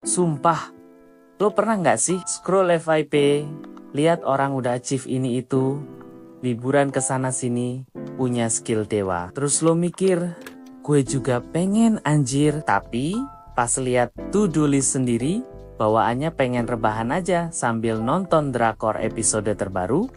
Sumpah, lo pernah nggak sih scroll FYP, lihat orang udah achieve ini itu, liburan ke sana sini, punya skill dewa. Terus lo mikir, gue juga pengen anjir. Tapi pas lihat to-do list sendiri, bawaannya pengen rebahan aja sambil nonton drakor episode terbaru.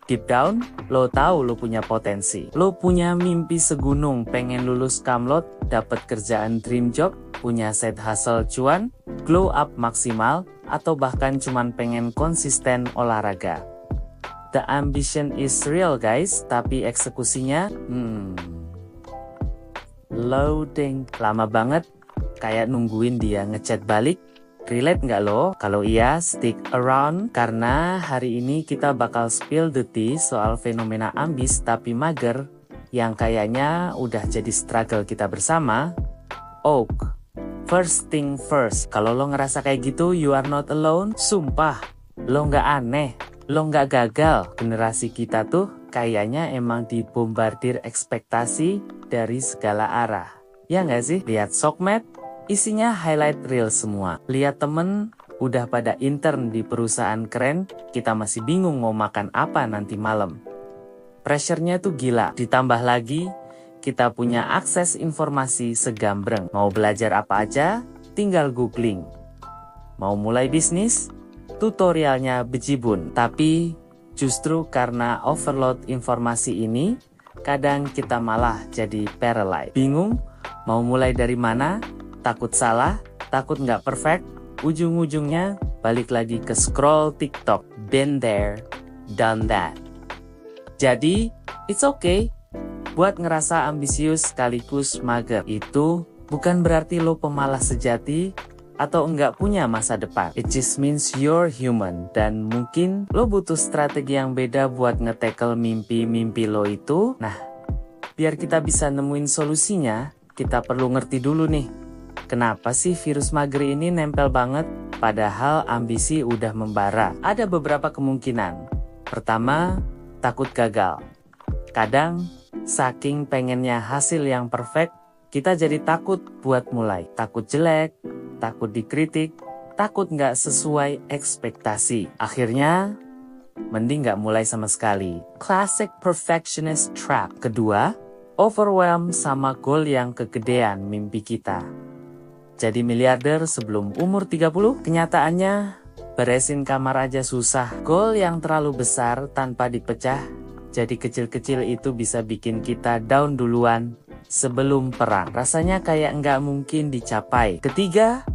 Deep down, lo tahu lo punya potensi. Lo punya mimpi segunung, pengen lulus kamlot, dapat kerjaan dream job, punya side hustle cuan, glow up maksimal, atau bahkan cuman pengen konsisten olahraga. The ambition is real guys, tapi eksekusinya, loading. Lama banget, kayak nungguin dia ngechat balik. Relate nggak lo? Kalau iya, stick around, karena hari ini kita bakal spill the tea soal fenomena ambis tapi mager, yang kayaknya udah jadi struggle kita bersama. Oak. First thing first, kalau lo ngerasa kayak gitu, you are not alone. Sumpah, lo nggak aneh, lo nggak gagal. Generasi kita tuh kayaknya emang dibombardir ekspektasi dari segala arah. Ya nggak sih? Lihat sokmed, isinya highlight reel semua. Lihat temen, udah pada intern di perusahaan keren, kita masih bingung mau makan apa nanti malam. Pressure-nya tuh gila, ditambah lagi, kita punya akses informasi segambreng. Mau belajar apa aja, tinggal googling. Mau mulai bisnis, tutorialnya bejibun. Tapi, justru karena overload informasi ini, kadang kita malah jadi paralyzed. Bingung, mau mulai dari mana? Takut salah, takut nggak perfect, ujung-ujungnya balik lagi ke scroll TikTok. Been there, done that. Jadi, it's okay buat ngerasa ambisius sekaligus mager. Itu bukan berarti lo pemalas sejati atau nggak punya masa depan. It just means you're human, dan mungkin lo butuh strategi yang beda buat nge-tackle mimpi-mimpi lo itu. Nah, biar kita bisa nemuin solusinya, kita perlu ngerti dulu nih, kenapa sih virus mager ini nempel banget, padahal ambisi udah membara? Ada beberapa kemungkinan. Pertama, takut gagal. Kadang, saking pengennya hasil yang perfect, kita jadi takut buat mulai. Takut jelek, takut dikritik, takut nggak sesuai ekspektasi. Akhirnya, mending nggak mulai sama sekali. Classic perfectionist trap. Kedua, overwhelm sama goal yang kegedean mimpi kita. Jadi miliarder sebelum umur 30, kenyataannya beresin kamar aja susah. Goal yang terlalu besar tanpa dipecah jadi kecil-kecil itu bisa bikin kita down duluan sebelum perang. Rasanya kayak nggak mungkin dicapai. Ketiga,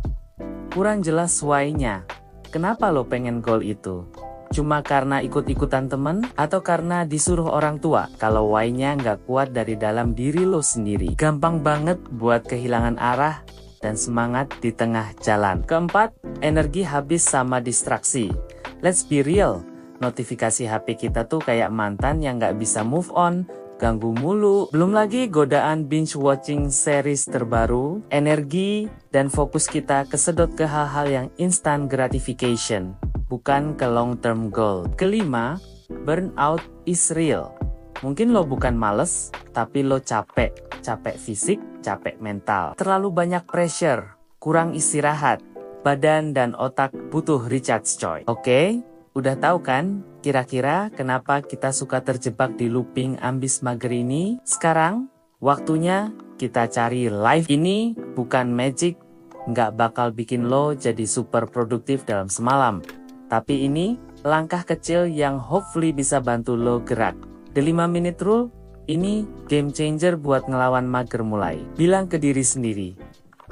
kurang jelas why-nya. Kenapa lo pengen goal itu? Cuma karena ikut-ikutan temen? Atau karena disuruh orang tua? Kalau why-nya nggak kuat dari dalam diri lo sendiri, gampang banget buat kehilangan arah dan semangat di tengah jalan. Keempat, energi habis sama distraksi. Let's be real, notifikasi HP kita tuh kayak mantan yang nggak bisa move on, ganggu mulu. Belum lagi godaan binge watching series terbaru, energi dan fokus kita kesedot ke hal-hal yang instant gratification, bukan ke long term goal. Kelima, burnout is real. Mungkin lo bukan males, tapi lo capek. Capek fisik, capek mental. Terlalu banyak pressure, kurang istirahat. Badan dan otak butuh recharge coy. Oke, udah tahu kan kira-kira kenapa kita suka terjebak di looping ambis mager ini? Sekarang, waktunya kita cari life. Ini bukan magic, nggak bakal bikin lo jadi super produktif dalam semalam. Tapi ini langkah kecil yang hopefully bisa bantu lo gerak. The 5-minute rule, ini game changer buat ngelawan mager mulai. Bilang ke diri sendiri,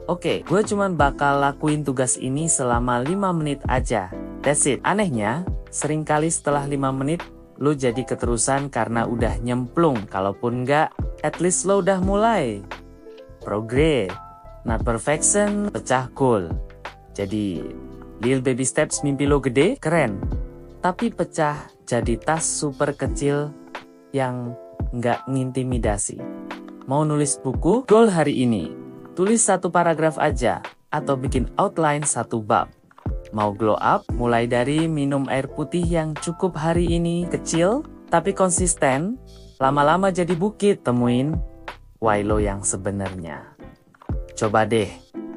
oke, gue cuman bakal lakuin tugas ini selama 5 menit aja. That's it. Anehnya, seringkali setelah 5 menit, lo jadi keterusan karena udah nyemplung. Kalaupun enggak, at least lo udah mulai. Progress, not perfection, pecah goal. Jadi, little baby steps mimpi lo gede, keren. Tapi pecah jadi tas super kecil yang nggak ngintimidasi. Mau nulis buku? Goal hari ini. Tulis 1 paragraf aja, atau bikin outline 1 bab. Mau glow up? Mulai dari minum air putih yang cukup hari ini, kecil, tapi konsisten, lama-lama jadi bukit. Temuin why lo yang sebenarnya. Coba deh,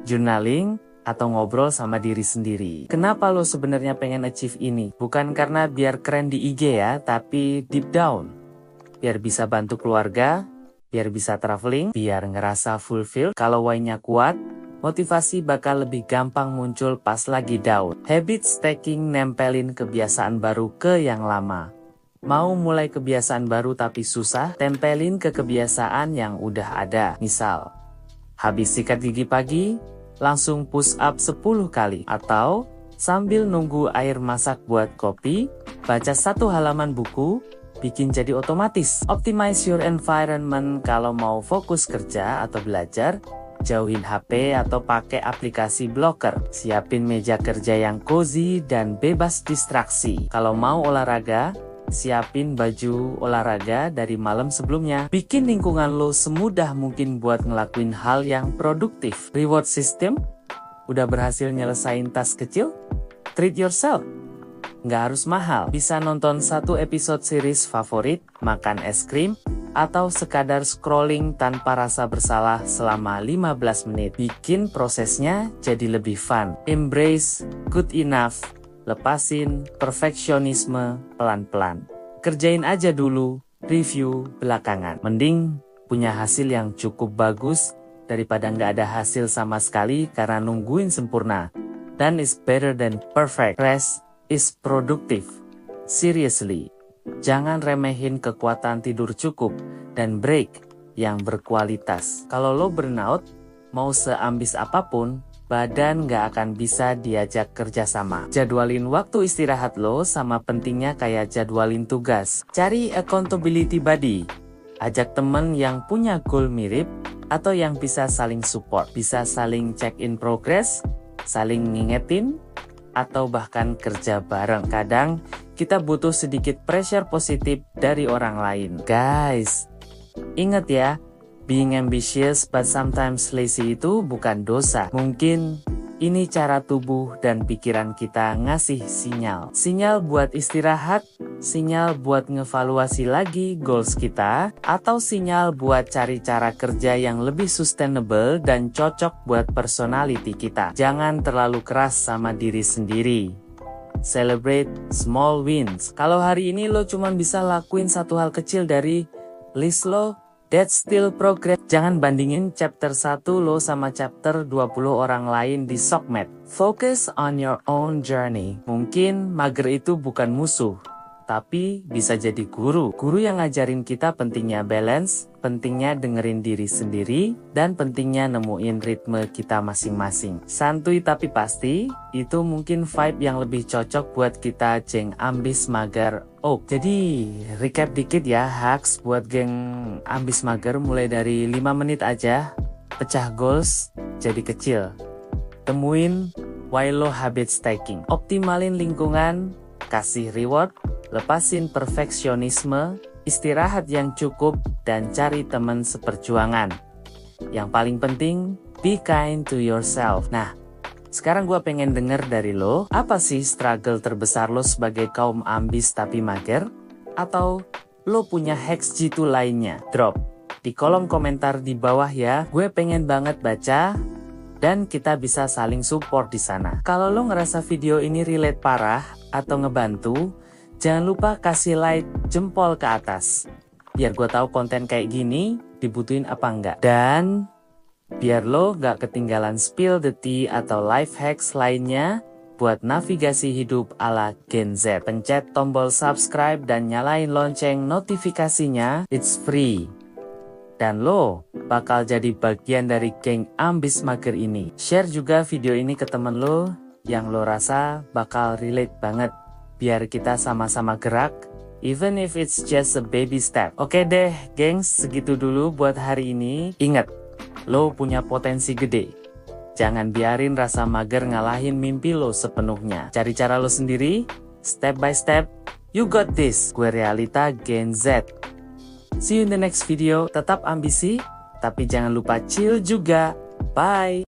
journaling, atau ngobrol sama diri sendiri. Kenapa lo sebenarnya pengen achieve ini? Bukan karena biar keren di IG ya, tapi deep down. Biar bisa bantu keluarga, biar bisa traveling, biar ngerasa fulfill. Kalau why-nya kuat, motivasi bakal lebih gampang muncul pas lagi down. Habit stacking nempelin kebiasaan baru ke yang lama. Mau mulai kebiasaan baru tapi susah, tempelin ke kebiasaan yang udah ada. Misal, habis sikat gigi pagi, langsung push up 10 kali. Atau, sambil nunggu air masak buat kopi, baca 1 halaman buku, bikin jadi otomatis. Optimize your environment. Kalau mau fokus kerja atau belajar, jauhin HP atau pakai aplikasi blocker. Siapin meja kerja yang cozy dan bebas distraksi. Kalau mau olahraga, siapin baju olahraga dari malam sebelumnya. Bikin lingkungan lo semudah mungkin buat ngelakuin hal yang produktif. Reward system? Udah berhasil nyelesain tas kecil? Treat yourself. Nggak harus mahal. Bisa nonton 1 episode series favorit, makan es krim, atau sekadar scrolling tanpa rasa bersalah selama 15 menit. Bikin prosesnya jadi lebih fun. Embrace good enough. Lepasin perfeksionisme pelan-pelan. Kerjain aja dulu, review belakangan. Mending punya hasil yang cukup bagus daripada nggak ada hasil sama sekali karena nungguin sempurna. Done is better than perfect. Rest is productive. Seriously, jangan remehin kekuatan tidur cukup dan break yang berkualitas. Kalau lo burnout, mau seambis apapun, badan nggak akan bisa diajak kerjasama. Jadwalin waktu istirahat lo sama pentingnya kayak jadwalin tugas. Cari accountability buddy. Ajak temen yang punya goal mirip atau yang bisa saling support. Bisa saling check in progress, saling ngingetin, atau bahkan kerja bareng. Kadang kita butuh sedikit pressure positif dari orang lain. Guys, ingat ya, being ambitious but sometimes lazy itu bukan dosa. Mungkin ini cara tubuh dan pikiran kita ngasih sinyal. Sinyal buat istirahat, sinyal buat ngevaluasi lagi goals kita, atau sinyal buat cari cara kerja yang lebih sustainable dan cocok buat personality kita. Jangan terlalu keras sama diri sendiri. Celebrate small wins. Kalau hari ini lo cuma bisa lakuin 1 hal kecil dari list lo, that's still progress. Jangan bandingin chapter 1 lo sama chapter 20 orang lain di Sokmed. Focus on your own journey. Mungkin mager itu bukan musuh, tapi bisa jadi guru. Guru yang ngajarin kita pentingnya balance, pentingnya dengerin diri sendiri, dan pentingnya nemuin ritme kita masing-masing. Santuy tapi pasti, itu mungkin vibe yang lebih cocok buat kita geng ambis mager. Oh, jadi recap dikit ya hacks buat geng ambis mager mulai dari 5 menit aja. Pecah goals jadi kecil. Temuin why lo habit stacking. Optimalin lingkungan, kasih reward, lepasin perfeksionisme, istirahat yang cukup, dan cari teman seperjuangan. Yang paling penting, be kind to yourself. Nah, sekarang gue pengen denger dari lo, apa sih struggle terbesar lo sebagai kaum ambis tapi mager? Atau lo punya hacks jitu lainnya? Drop di kolom komentar di bawah ya, gue pengen banget baca, dan kita bisa saling support di sana. Kalau lo ngerasa video ini relate parah atau ngebantu, jangan lupa kasih like jempol ke atas. Biar gue tahu konten kayak gini dibutuhin apa enggak. Dan biar lo gak ketinggalan spill the tea atau life hacks lainnya buat navigasi hidup ala Gen Z. Pencet tombol subscribe dan nyalain lonceng notifikasinya, it's free. Dan lo bakal jadi bagian dari geng ambis mager ini. Share juga video ini ke temen lo yang lo rasa bakal relate banget. Biar kita sama-sama gerak, even if it's just a baby step. Oke deh, gengs, segitu dulu buat hari ini. Ingat, lo punya potensi gede. Jangan biarin rasa mager ngalahin mimpi lo sepenuhnya. Cari cara lo sendiri, step by step. You got this. Gue Realita Gen Z. See you in the next video. Tetap ambisi, tapi jangan lupa chill juga. Bye.